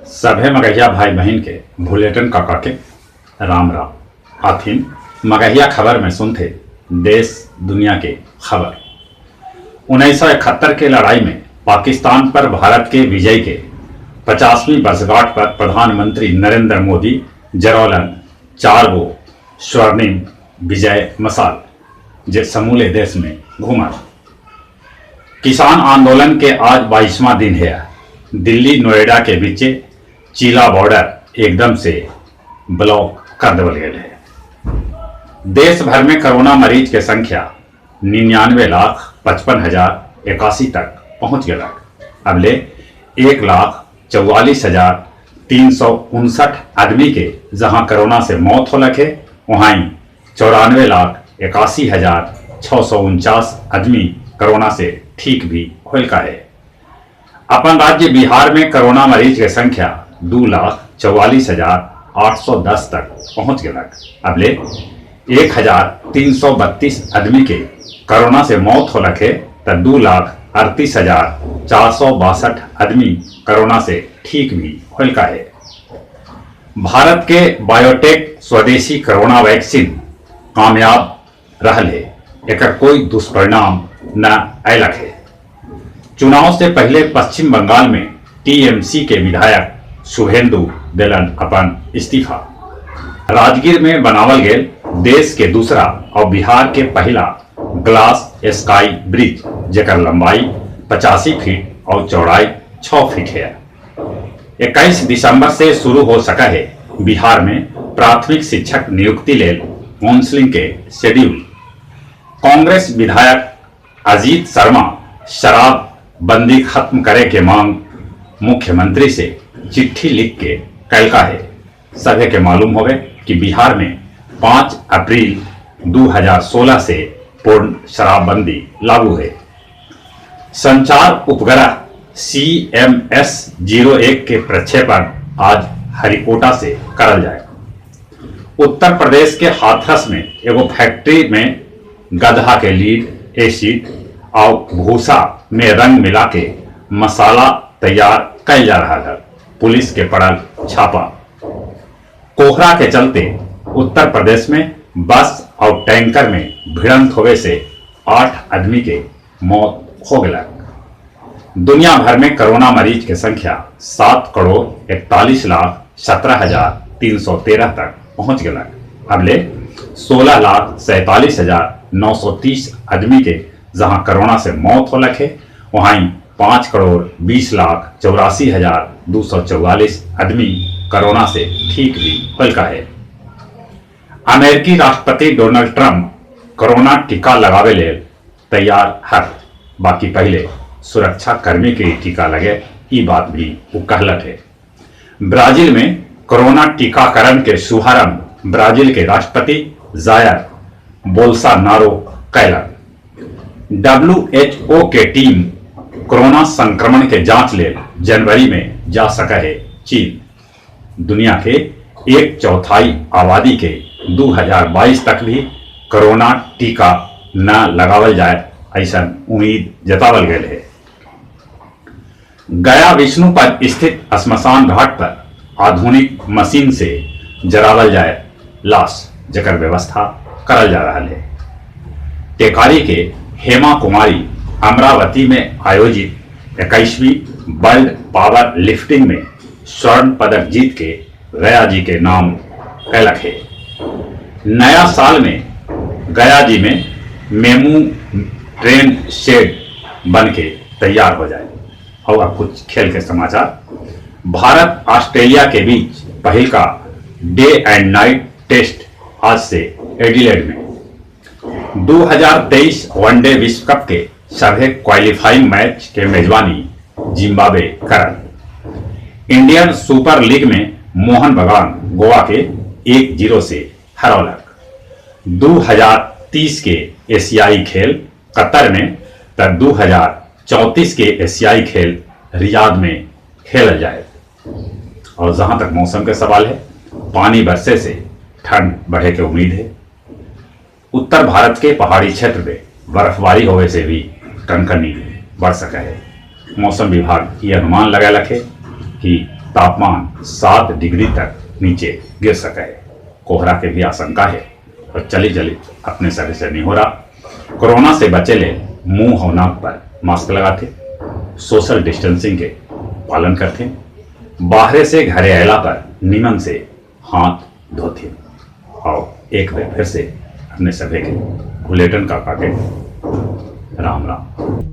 सभे मगहिया भाई बहन के बुलेटिन काका के राम राम। आथिन मगहिया खबर में सुनते देश दुनिया के खबर। 1971 के लड़ाई में पाकिस्तान पर भारत के विजय के 50वीं वर्षगांठ पर प्रधानमंत्री नरेंद्र मोदी जरौलन 4 गो स्वर्णिम विजय मशाल जे समूले देश में घूमा। किसान आंदोलन के आज 22वां दिन है। दिल्ली नोएडा के बीच चीला बॉर्डर एकदम से ब्लॉक कर देवल गए है। देश भर में कोरोना मरीज के संख्या 99,55,081 तक पहुंच गया। अब ले 1,44,359 आदमी के जहां कोरोना से मौत हो लगे, वहीं 94,81,649 आदमी कोरोना से ठीक भी होल का है। अपन राज्य बिहार में कोरोना मरीज की संख्या 2,44,810 तक पहुंच गया। अब ले 1,332 आदमी के कोरोना से मौत हो लगे तो 2,38,462 आदमी कोरोना से ठीक भी होल का है। भारत के बायोटेक स्वदेशी कोरोना वैक्सीन कामयाब रहल है, एक कोई दुष्परिणाम न अयलक है। चुनाव से पहले पश्चिम बंगाल में टीएमसी के विधायक शुभेंदु देलन अपन इस्तीफा। राजगीर में बनावल गए देश के दूसरा और बिहार के पहला ग्लास स्काई ब्रिज जेकर लंबाई 85 फीट और चौड़ाई 6 फीट है। 21 दिसंबर से शुरू हो सका है बिहार में प्राथमिक शिक्षक नियुक्ति लेल काउंसलिंग के शेड्यूल। कांग्रेस विधायक अजीत शर्मा शराब बंदी खत्म करे के मांग मुख्यमंत्री से चिट्ठी लिख के कैलका है। सभी के मालूम होवे कि बिहार में 5 अप्रैल 2016 से पूर्ण शराबबंदी लागू है। संचार उपग्रह CMS-01 के प्रक्षेपण आज हरिकोटा से करल जाए। उत्तर प्रदेश के हाथरस में एगो फैक्ट्री में गधा के लीड, एसिड और भूसा में रंग मिला के मसाला तैयार किया जा रहा है। पुलिस के पड़ल छापा। कोहरा के चलते उत्तर प्रदेश में बस और टैंकर में भिड़ंत होने से 8 आदमी के मौत हो गया। दुनिया भर में कोरोना मरीज की संख्या 7,41,17,313 तक पहुंच गया। अब ले 16,47,930 आदमी के जहां कोरोना से मौत हो लगे, वहीं 5,20,84,244 आदमी कोरोना से ठीक भी होल का है। अमेरिकी राष्ट्रपति डोनाल्ड ट्रंप कोरोना टीका लगावे ले तैयार है, बाकी पहले सुरक्षा कर्मी के टीका लगे ये बात भी वो कहलत है। ब्राजील में कोरोना टीकाकरण के शुभारंभ ब्राजील के राष्ट्रपति जायर बोल्सोनारो कैलन। WHO के टीम कोरोना संक्रमण के जांच ले जनवरी में जा सका है चीन। दुनिया के 1/4 आबादी के 2022 तक भी कोरोना टीका न लगावल जाए ऐसा उम्मीद जतावल गए है। गया विष्णुपद स्थित श्मशान घाट पर आधुनिक मशीन से जरावल जाए लाश जकर व्यवस्था करल जा रहा है। टेकारी के हेमा कुमारी अमरावती में आयोजित 21वीं वर्ल्ड पावर लिफ्टिंग में स्वर्ण पदक जीत के गया जी के नाम कैलक है। नया साल में गया जी में मेमू ट्रेन शेड बन के तैयार हो जाए। और अब कुछ खेल के समाचार। भारत ऑस्ट्रेलिया के बीच पहल का डे एंड नाइट टेस्ट आज से एडिलेड में। 2023 वनडे विश्व कप के सभी क्वालिफाइंग मैच के मेजबानी जिम्बाब्वे करल। इंडियन सुपर लीग में मोहन बगान गोवा के 1-0 से हरौलक। 2030 के एशियाई खेल कतर में तो 2034 के एशियाई खेल रियाद में खेला जाए। और जहां तक मौसम के सवाल है, पानी बरसे से ठंड बढ़े की उम्मीद है। उत्तर भारत के पहाड़ी क्षेत्र में बर्फबारी होने से भी कनकनी बढ़ सका है। मौसम विभाग ये अनुमान लगा रखे कि तापमान 7 डिग्री तक नीचे गिर सके। कोहरा की भी आशंका है और चली चली अपने सगे से नहीं हो रहा। कोरोना से बचे ले मुंह और नाक पर मास्क लगाते, सोशल डिस्टेंसिंग के पालन करते, बाहर से घरे आयला पर निमन से हाथ धोते और एक बार फिर से अपने सभी के गुलेटन काका के राम राम।